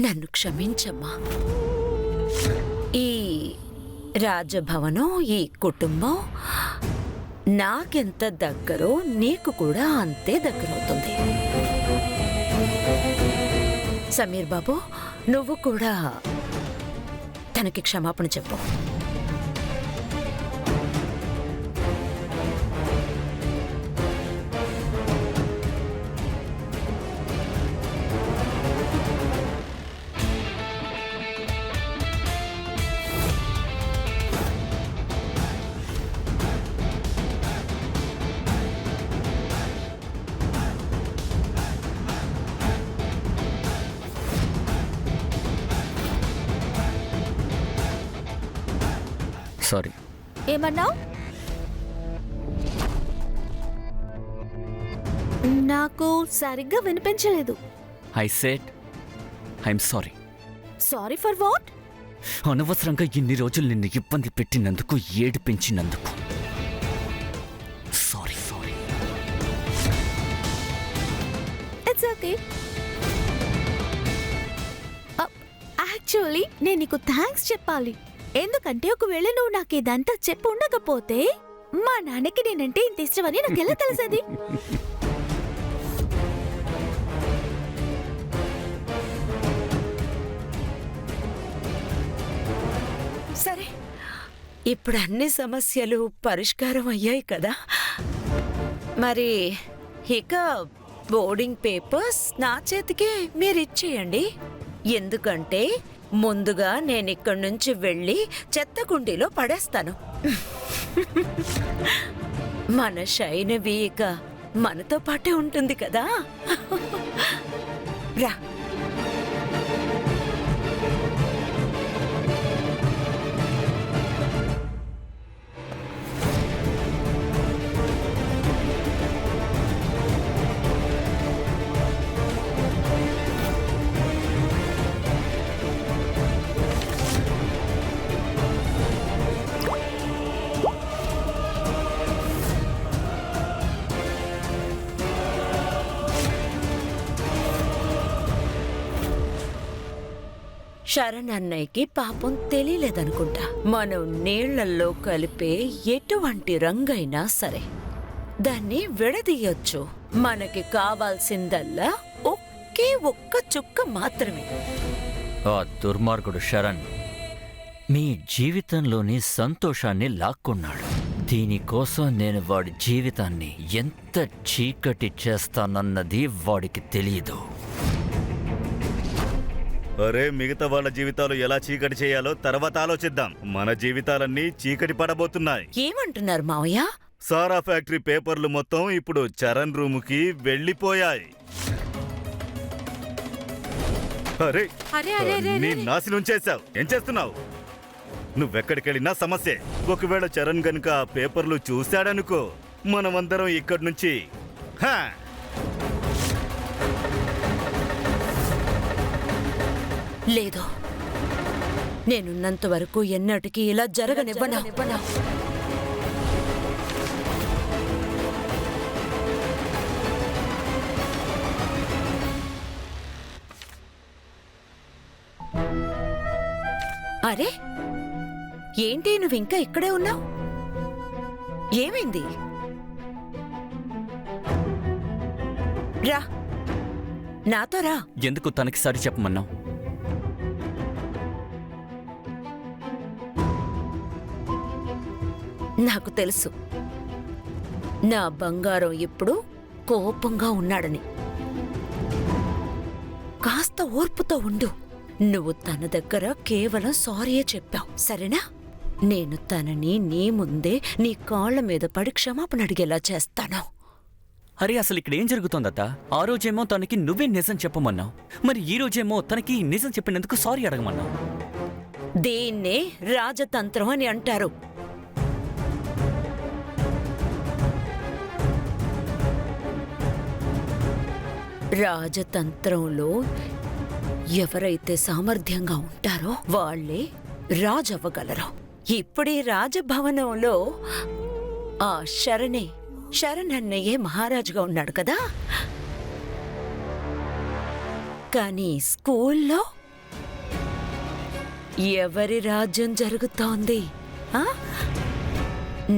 నన్ను క్షమించమ్మా. ఈ రాజభవనం, ఈ కుటుంబం నాకెంత దగ్గరో నీకు కూడా అంతే దగ్గరవుతుంది. సమీర్ బాబు, నువ్వు కూడా తనకి క్షమాపణ చెప్పు. సారీ. ఏమన్నావు? నాకు సరిగ్గా వినిపించలేదు. I said I'm sorry. Sorry for what? అనవసరంగా ఇన్ని రోజులు నిన్ను ఇబ్బంది పెట్టినందుకు, ఏడిపించినందుకు sorry. Sorry. It's okay. Actually నేను నీకు థ్యాంక్స్ చెప్పాలి. ఎందుకంటే ఒకవేళ నువ్వు నాకు ఇదంతా చెప్పి ఉండకపోతే మా నాన్నకి నేనంటే ఇంత ఇష్టమని నాకు ఎలా తెలిసేది? సరే, ఇప్పుడు అన్ని సమస్యలు పరిష్కారం అయ్యాయి కదా. మరి ఇక బోర్డింగ్ పేపర్స్ నా చేతికే మీరిచ్చేయండి. ఎందుకంటే ముందుగా నేనిక్కడి నుంచి వెళ్ళి చెత్త కుండీలో పడేస్తాను. మన శైనవి ఇక మనతో పాటే ఉంటుంది కదా. రా. శరణ్ అన్నయ్యకి పాపం తెలియలేదనుకుంటా. మనం నీళ్లల్లో కలిపే ఎటువంటి రంగైనా సరే దాన్ని విడదీయొచ్చు. మనకి కావాల్సిందల్లా ఒకే ఒక్క చుక్క మాత్రమే. ఆ దుర్మార్గుడు శరణ్ మీ జీవితంలోని సంతోషాన్ని లాక్కున్నాడు. దీనికోసం నేను వాడి జీవితాన్ని ఎంత చీకటి చేస్తానన్నది వాడికి తెలియదు. అరే, మిగతా వాళ్ళ జీవితాలు ఎలా చీకటి చేయాలో తర్వాత ఆలోచిద్దాం. మన జీవితాలన్నీ చీకటి పడబోతున్నాయి. ఏమంటున్నారు మావయ్య? సారా ఫ్యాక్టరీ పేపర్లు మొత్తం ఇప్పుడు చరణ్ రూముకి వెళ్ళిపోయాయి. అరే, నీ నాశనం చేశావు. ఏం చేస్తున్నావు? నువ్వెక్కడికెళ్ళినా సమస్యే. ఒకవేళ చరణ్ గనుక పేపర్లు చూశాడనుకో, మనమందరం ఇక్కడి నుంచి లేదు, నేనున్నంత వరకు ఎన్నటికీ ఇలా జరగనివ్వనా. అరే, ఏంటి నువ్వు ఇంకా ఇక్కడే ఉన్నావు? ఏమైంది? రా, నాతో రా. ఎందుకు తనకి సరి చెప్పమన్నావు? నాకు తెలుసు నా బంగారం ఇప్పుడు కోపంగా ఉన్నాడని. కాస్త ఓర్పుతో ఉండు. నువ్వు తన దగ్గర కేవలం సారీయే చెప్పావు, సరేనా? నేను తనని నీ ముందే నీ కాళ్ల మీద పడి క్షమాపణ అడిగేలా చేస్తాను. అరే, అసలు ఇక్కడ ఏం జరుగుతోందత్తా? ఆ రోజేమో తనకి నువ్వే నిజం చెప్పమన్నావు, మరి ఈ రోజేమో తనకి నిజం చెప్పినందుకు సారీ అడగమన్నావు. దీన్నే రాజతంత్రం అని అంటారు. రాజతంత్రంలో ఎవరైతే సామర్థ్యంగా ఉంటారో వాళ్లే రాజవ్వగలరు. ఇప్పుడీ రాజభవనంలో ఆ శరణ్ అన్నయ్యే మహారాజుగా ఉన్నాడు కదా. కానీ స్కూల్లో ఎవరి రాజ్యం జరుగుతోంది? ఆ?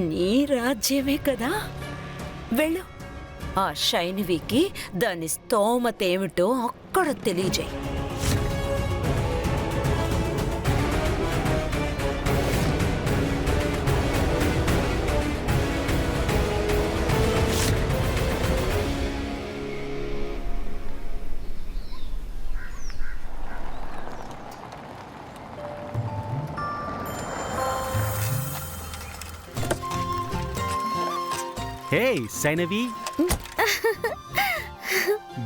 నీ రాజ్యమే కదా. వెళ్ళు, ఆ శైనవికి దాని స్తోమతేమిటో అక్కడ తెలియజేయి. హే సైనవి,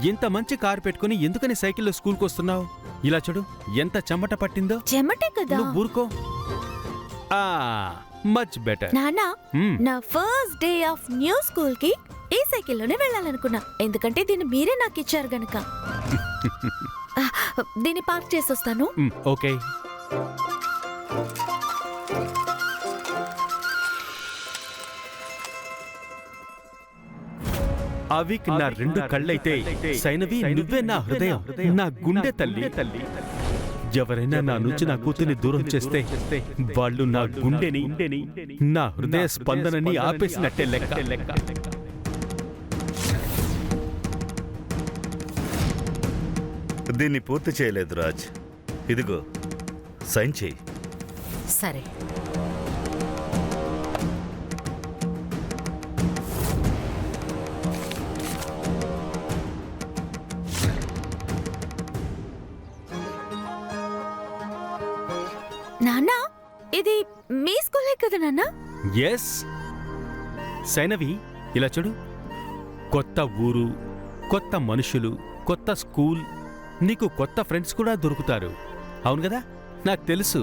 ఇంత మంచి కారు పెట్టుకుని ఎందుకని సైకిల్లో స్కూల్కి వస్తున్నావు? ఇలా చూడు, ఎంత చెమట పట్టిందో. చెమటే కదా. నువ్వు ఊరుకో. Much better. నానా, నా first day of new school కి ఈ సైకిల్లోనే వెళ్ళాలనుకున్నా, ఎందుకంటే దీన్ని మీరే నాకు ఇచ్చారు గనక. దీన్ని పార్క్ చేసొస్తాను. ఓకే. అవిక్ నా రెండు కళ్ళైతే, సైనవి నువ్వే నా హృదయం, నా గుండె తల్లి. ఎవరైనా నా నుంచి నా కూతుర్ని దూరం చేస్తే వాళ్ళు నా గుండెని, నా హృదయ స్పందనని ఆపేసినట్టే లెక్క. దీన్ని పూర్తి చేయలేదు రాజ్. ఇదిగో సైన్ చేయి. సరే. నాన్నా, ఇది మీ స్కూలే కదా నాన్నా? ఎస్ సైనవి, ఇలా చూడు, కొత్త ఊరు, కొత్త మనుషులు, కొత్త స్కూల్, నీకు కొత్త ఫ్రెండ్స్ కూడా దొరుకుతారు. అవును కదా? నాకు తెలుసు.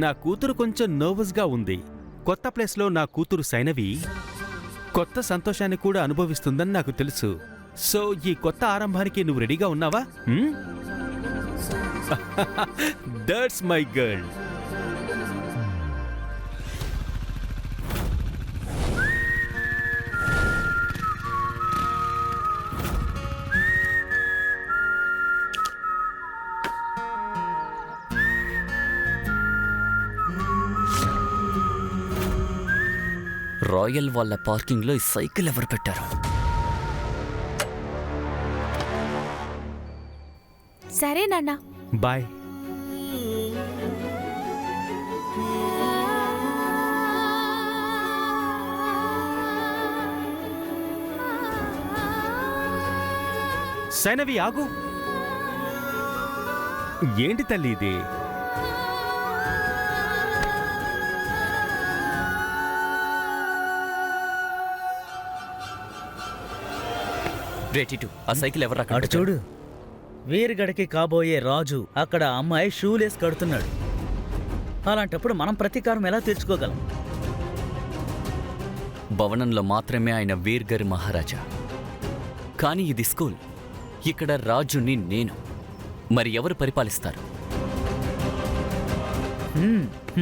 నా కూతురు కొంచెం నర్వస్గా ఉంది. కొత్త ప్లేస్లో నా కూతురు సైనవి కొత్త సంతోషాన్ని కూడా అనుభవిస్తుందని నాకు తెలుసు. సో ఈ కొత్త ఆరంభానికి నువ్వు రెడీగా ఉన్నావా? That's my girl. రాయల్ వాళ్ళ పార్కింగ్లో ఈ సైకిల్ ఎవరు పెట్టారు? సరే నాన్నా, బాయ్. సైనవి ఆగు. ఏంటి తల్లి ఇది? రేటిటు, ఆ సైకిల్ ఎవరు అక్కడ అటు చూడు, వీరగడికి కాబోయే రాజు అక్కడ అమ్మాయి షూలేస్ కడుతున్నాడు. అలాంటప్పుడు మనం ప్రతీకారం ఎలా తీర్చుకోగలం? భవనంలో మాత్రమే ఆయన వీర్గర్ మహారాజా. కానీ ఇది స్కూల్, ఇక్కడ రాజుని నేను. మరి ఎవరు పరిపాలిస్తారు?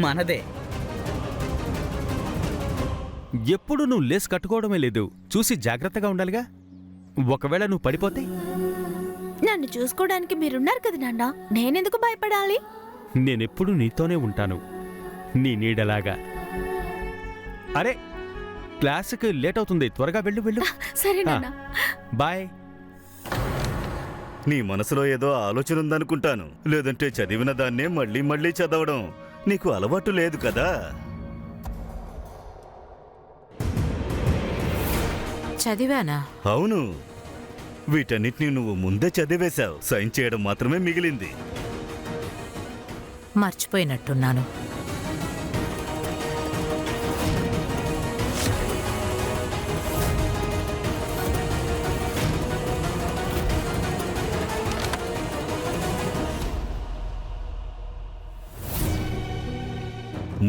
మనదే. ఎప్పుడు నువ్వు లేస్ కట్టుకోవడమే లేదు. చూసి జాగ్రత్తగా ఉండాలిగా. ఒకవేళ నువ్వు పడిపోతే? నన్ను చూసుకోవడానికి మీరున్నారు కదా నాన్నా, నేనెందుకు భయపడాలి? నేనెప్పుడు నీతోనే ఉంటాను, నీ నీడలాగా. అరే, క్లాసుకి లేట్ అవుతుంది, త్వరగా వెళ్ళు. సరే నాన్నా. బాయ్. నీ మనసులో ఏదో ఆలోచన ఉందనుకుంటాను. లేదంటే చదివిన దాన్నే మళ్ళీ మళ్ళీ చదవడం నీకు అలవాటు లేదు కదా. చదివానా? అవును, వీటన్నిటిని నువ్వు ముందే చదివేశావు. సైన్ చేయడం మాత్రమే మిగిలింది. మర్చిపోయినట్టున్నాను.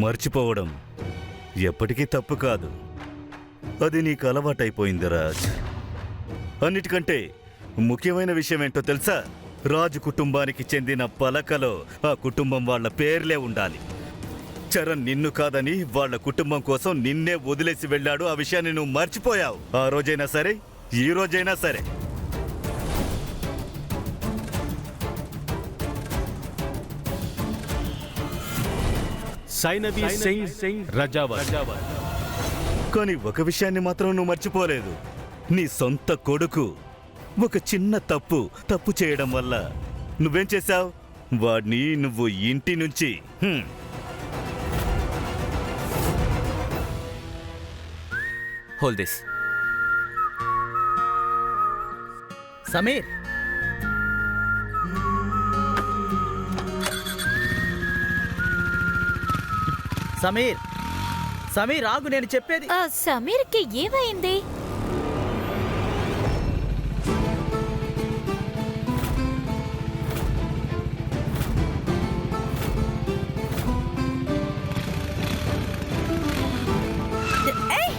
మర్చిపోవడం ఎప్పటికీ తప్పు కాదు. అది నీకు అలవాటైపోయింది రాజ్. అన్నిటికంటే ముఖ్యమైన విషయం ఏంటో తెలుసా? రాజు కుటుంబానికి చెందిన పలకలో ఆ కుటుంబం వాళ్ళ పేర్లే ఉండాలి. చరణ్ నిన్ను కాదని వాళ్ళ కుటుంబం కోసం నిన్నే వదిలేసి వెళ్ళాడు. ఆ విషయాన్ని నువ్వు మర్చిపోయావు. ఆ రోజైనా సరే, ఈ రోజైనా సరే. సైనవి సింగ్ రజావత్. కానీ ఒక విషయాన్ని మాత్రం నువ్వు మర్చిపోలేదు. నీ సొంత కొడుకు ఒక చిన్న తప్పు చేయడం వల్ల నువ్వేం చేశావు? వాడిని నువ్వు ఇంటి నుంచి హోల్డ్ దిస్. సమీర్, సమీర్, సమీర్ ఆగు, నేను చెప్పేది. ఆ సమీర్కి ఏమైంది? ఏయ్!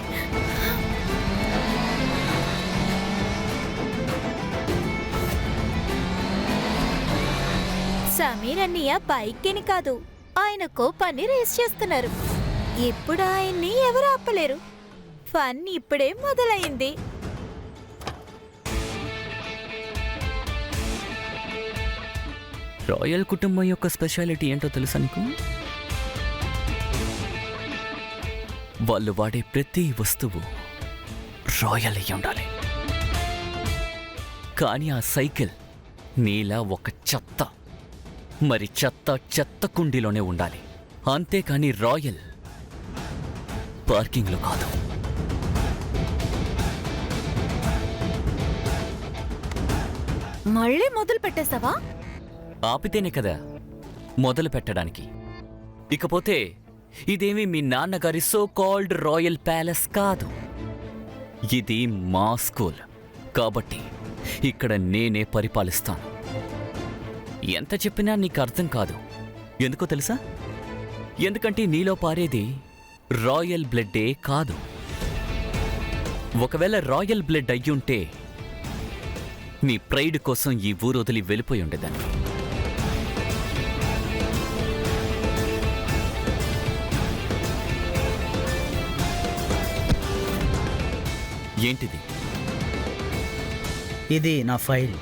సమీర్ అన్నయ్య బైక్కిని కాదు, ఆయన కోపాన్ని రేస్ చేస్తున్నారు. ఇప్పుడు ఆయన్ని ఎవరు ఆపలేరు. ఫన్ ఇప్పుడే మొదలైంది. రాయల్ కుటుంబం యొక్క స్పెషాలిటీ ఏంటో తెలుసా నీకు? వాళ్ళు వాడే ప్రతి వస్తువు రాయల్ అయి ఉండాలి. కానీ ఆ సైకిల్ నీలా ఒక చెత్త కుండీలోనే ఉండాలి. అంతేకాని రాయల్ పార్కింగ్లో కాదు. మళ్ళీ మొదలు పెట్టేశావా? ఆపితేనే కదా మొదలు పెట్టడానికి. ఇకపోతే ఇదేమీ మీ నాన్నగారి సో కాల్డ్ రాయల్ ప్యాలెస్ కాదు. ఇది మా స్కూల్ కాబట్టి ఇక్కడ నేనే పరిపాలిస్తాను. ఎంత చెప్పినా నీకు అర్థం కాదు. ఎందుకో తెలుసా? ఎందుకంటే నీలో పారేది రాయల్ బ్లడ్డే కాదు. ఒకవేళ రాయల్ బ్లడ్ అయ్యుంటే నీ ప్రైడ్ కోసం ఈ ఊరు వదిలి వెళ్ళిపోయి ఉండేదాన్ని. ఏంటిది? ఇది నా ఫైల్.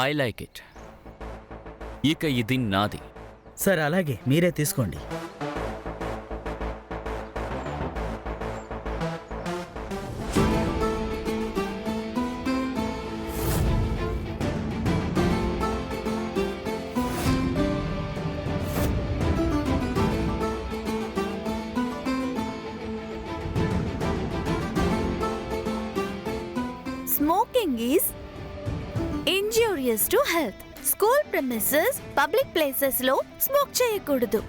I like it. ఇక ఇది నాది. సరే, అలాగే మీరే తీసుకోండి. Smoking is injurious to health. School premises, public places లో స్మోక్ చేయకూడదు.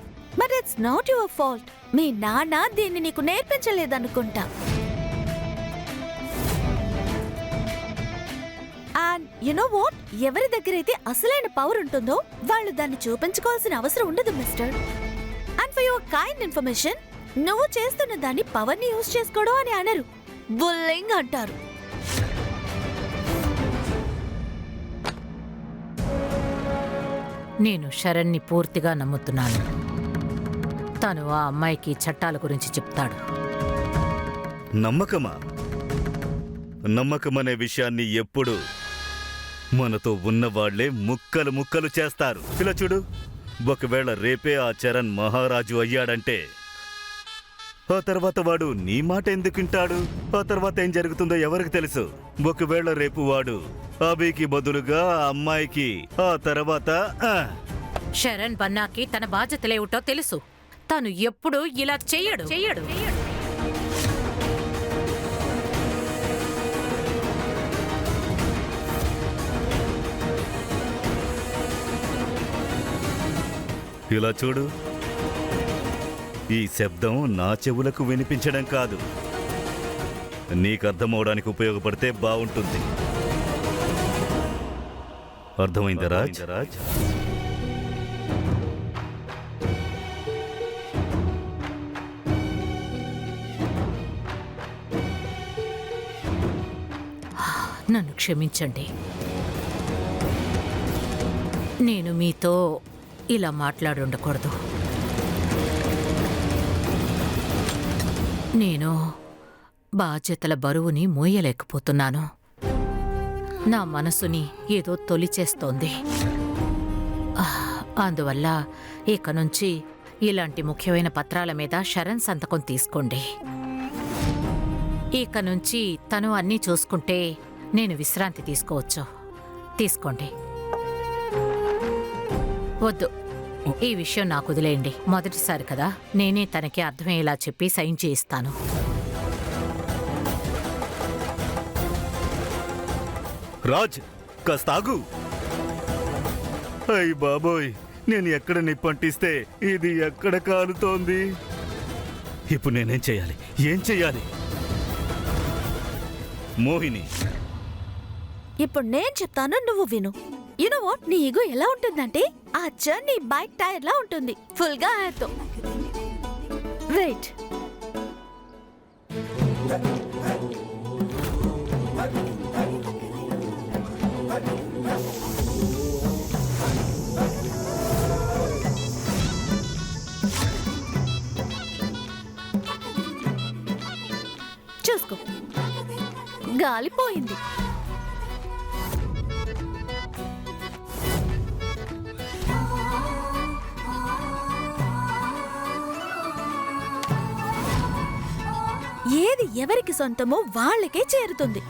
But it's not your fault. మీ నాన్న దీన్ని నీకు నేర్పించలేదనుకుంటా. And you know what? ఎవరి దగ్గరైతే అసలైన పవర్ ఉంటుందో వాళ్ళు దాన్ని చూపించుకోవాల్సిన అవసరం ఉండదు mister. And for your kind information, నువ్వు చేస్తున్న దాన్ని పవర్ని యూజ్ చేసుకోవడం అని అనరు, బుల్లింగ్ అంటారు. నేను శరణ్ని పూర్తిగా నమ్ముతున్నాను. తను ఆ అమ్మాయికి చట్టాల గురించి చెప్తాడు. నమ్మకమా? నమ్మకమనే విషయాన్ని ఎప్పుడు మనతో ఉన్నవాళ్లే ముక్కలు చేస్తారు. ఇలా చూడు, ఒకవేళ రేపే ఆ చరణ్ మహారాజు అయ్యాడంటే ఆ తర్వాత వాడు నీ మాట ఎందుకుంటాడు? ఆ తర్వాత ఏం జరుగుతుందో ఎవరికి తెలుసు? ఒకవేళ రేపు వాడు అభికి బదులుగా ఆ అమ్మాయికి, ఆ తర్వాత శరణ్ బన్నాకి తన బాధ్యతలేమిటో తెలుసు. తను ఎప్పుడూ ఇలా చెయ్యడు. ఇలా చూడు, ఈ శబ్దం నా చెవులకు వినిపించడం కాదు, నీకు అర్థమవడానికి ఉపయోగపడితే బాగుంటుంది. అర్థమైందా రాజ్? నన్ను క్షమించండి. నేను మీతో ఇలా మాట్లాడుండకూడదు. నేను బాధ్యతల బరువుని మోయలేకపోతున్నాను. నా మనసుని ఏదో తొలిచేస్తోంది. అందువల్ల ఇక నుంచి ఇలాంటి ముఖ్యమైన పత్రాల మీద శరణ్ సంతకం తీసుకోండి. ఇక నుంచి తను అన్నీ చూసుకుంటే నేను విశ్రాంతి తీసుకోవచ్చు. తీసుకోండి. వద్దు, ఈ విషయం నాకు వదిలేయండి. మొదటిసారి కదా, నేనే తనకి అర్థమయ్యేలా చెప్పి సైన్ చేయిస్తాను. రాజ్, కాస్త ఆగు. అయ్ బాబోయ్, నేను ఎక్కడ నిప్పంటిస్తే ఇది ఎక్కడ కాలుతోంది. ఇప్పుడు నేనేం చేయాలి? ఏం చెయ్యాలి? మోహిని, ఇప్పుడు నేను చెప్తాను, నువ్వు విను. యు నో వాట్, నీ ఈగో ఎలా ఉంటుందంటే ఆ నీ బైక్ టైర్ లా ఉంటుంది, ఫుల్ గా ఎయిర్తో. వెయిట్, చూసుకో, గాలిపోయింది. ఏది ఎవరికి సొంతమో వాళ్ళకే చేరుతుంది.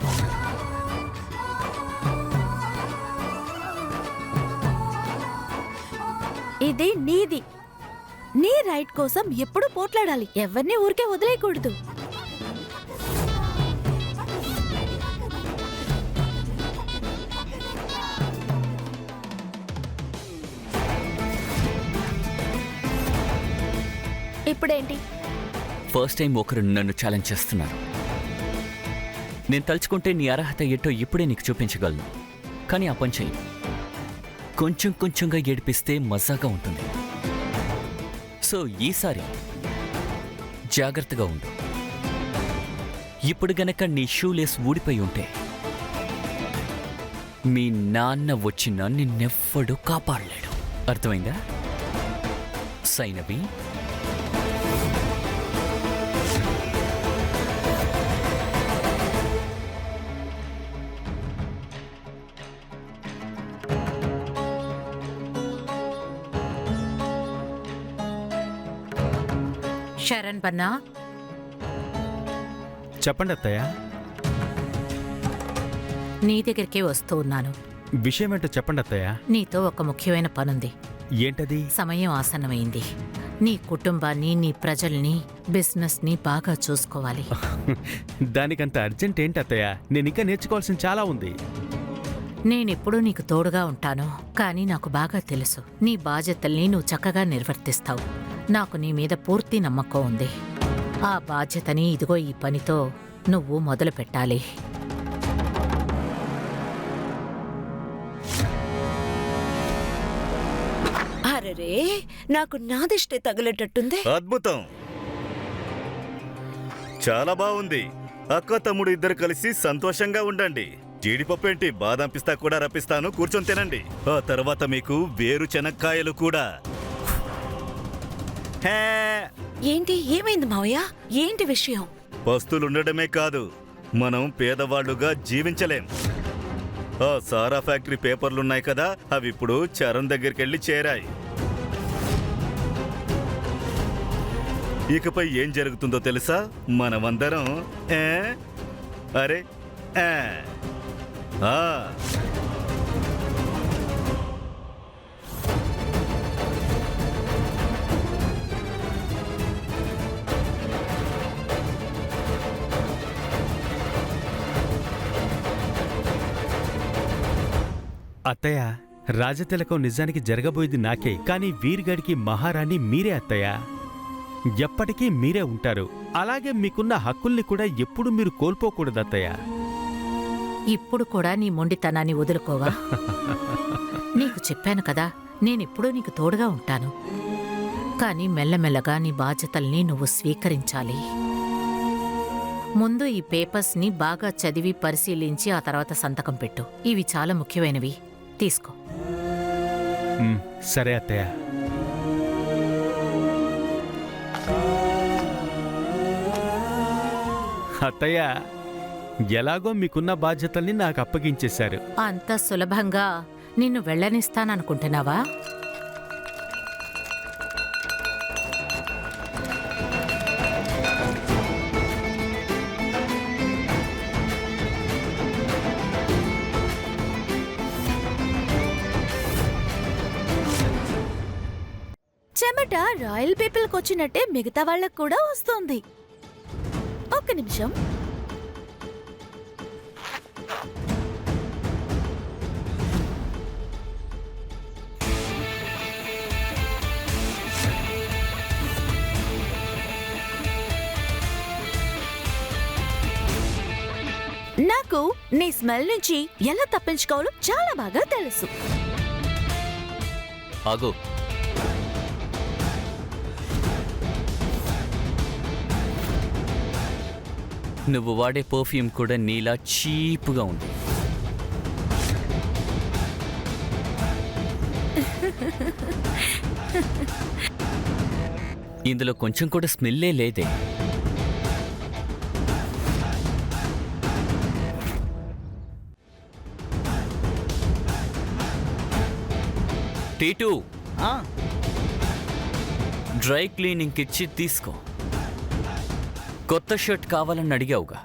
ఇది నీది. నీ రైట్ కోసం ఎప్పుడు పోట్లాడాలి, ఎవరిని ఊరికే వదిలేయకూడదు. ఇప్పుడేంటి? ఫస్ట్ టైం ఒకరు నన్ను ఛాలెంజ్ చేస్తున్నారు. నేను తలుచుకుంటే నీ అర్హత ఏంటో ఇప్పుడే నీకు చూపించగలను. కానీ ఆ పని చెయ్యి. కొంచెం కొంచెంగా ఏడిపిస్తే మజాగా ఉంటుంది. సో ఈసారి జాగ్రత్తగా ఉండు. ఇప్పుడు గనక నీ షూలేస్ ఊడిపోయి ఉంటే మీ నాన్న వచ్చినా నిన్నెవ్వడూ కాపాడలేడు. అర్థమైందా సైనవి? శరణ్ బన్నా, చెప్పండి అత్తయ్య. నీ దగ్గరికే వస్తూ ఉన్నాను. విషయం ఏంటో చెప్పండి అత్తయ్య. నీతో ఒక ముఖ్యమైన పనుంది. ఏంటది? సమయం ఆసన్నమైంది. నీ కుటుంబాన్ని, నీ ప్రజల్ని, బిజినెస్ని బాగా చూసుకోవాలి. దానికంత అర్జెంట్ ఏంటి అత్తయ్య? నేను ఇంకా నేర్చుకోవాల్సింది చాలా ఉంది. నేనెప్పుడూ నీకు తోడుగా ఉంటాను, కానీ నాకు బాగా తెలుసు నీ బాధ్యతల్ని నువ్వు చక్కగా నిర్వర్తిస్తావు. నాకు నీ మీద పూర్తి నమ్మకం ఉంది. ఆ బాధ్యతని ఇదిగో ఈ పనితో నువ్వు మొదలు పెట్టాలి. అరెరే, నాకు నాదిష్టే తగిలేటట్టుంది. అద్భుతం, చాలా బాగుంది. అక్క తమ్ముడు ఇద్దరు కలిసి సంతోషంగా ఉండండి. జీడిపప్పు ఏంటి, బాదం పిస్తా కూడా రప్పిస్తాను, కూర్చొని తినండి. ఆ తర్వాత మీకు వేరు చెనక్కాయలు కూడా. హే, ఏంటి, ఏమైంది మావయ్య? ఏంటి విషయం? పస్తులుండడమే కాదు, మనం పేదవాళ్లుగా జీవించలేం. ఆ సారా ఫ్యాక్టరీ పేపర్లున్నాయి కదా, అవి ఇప్పుడు చరణ్ దగ్గరికి చేరాయి. ఇకపై ఏం జరుగుతుందో తెలుసా? మనమందరం అరే ఆ అత్తయ్య, రాజతిలకం నిజానికి జరగబోయేది నాకే, కానీ వీర్గడికి మహారాణి మీరే అత్తయ్య. ఎప్పటికీ మీరే ఉంటారు. అలాగే మీకున్న హక్కుల్ని కూడా ఎప్పుడు మీరు కోల్పోకూడదు అత్తయ్య. ఇప్పుడు కూడా నీ మొండితనాన్ని వదులుకోవా? నీకు చెప్పాను కదా, నేనెప్పుడూ నీకు తోడుగా ఉంటాను. కానీ మెల్లమెల్లగా నీ బాధ్యతల్ని నువ్వు స్వీకరించాలి. ముందు ఈ పేపర్స్ని బాగా చదివి పరిశీలించి ఆ తర్వాత సంతకం పెట్టు. ఇవి చాలా ముఖ్యమైనవి, తీసుకో. సరే అత్తయ్య. అత్తయ్య, ఎలాగో మీకున్న బాధ్యతల్ని నాకు అప్పగించేశారు. అంత సులభంగా నిన్ను వెళ్ళనిస్తాననుకుంటున్నావా? చెమట రాయల్ పీపుల్కి వచ్చినట్టే మిగతా వాళ్ళకు కూడా వస్తుంది. ఒక్క నిమిషం. నాకు నీ స్మెల్ నుంచి ఎలా తప్పించుకోవాలో చాలా బాగా తెలుసు. ఆగు. నువ్వు వాడే పర్ఫ్యూమ్ కూడా నీలా చీప్గా ఉంది. ఇందులో కొంచెం కూడా స్మెల్లే లేదే. టీటూ, డ్రై క్లీనింగ్కి ఇచ్చి తీసుకో. కొత్త షర్ట్ కావాలని అడిగావుగా.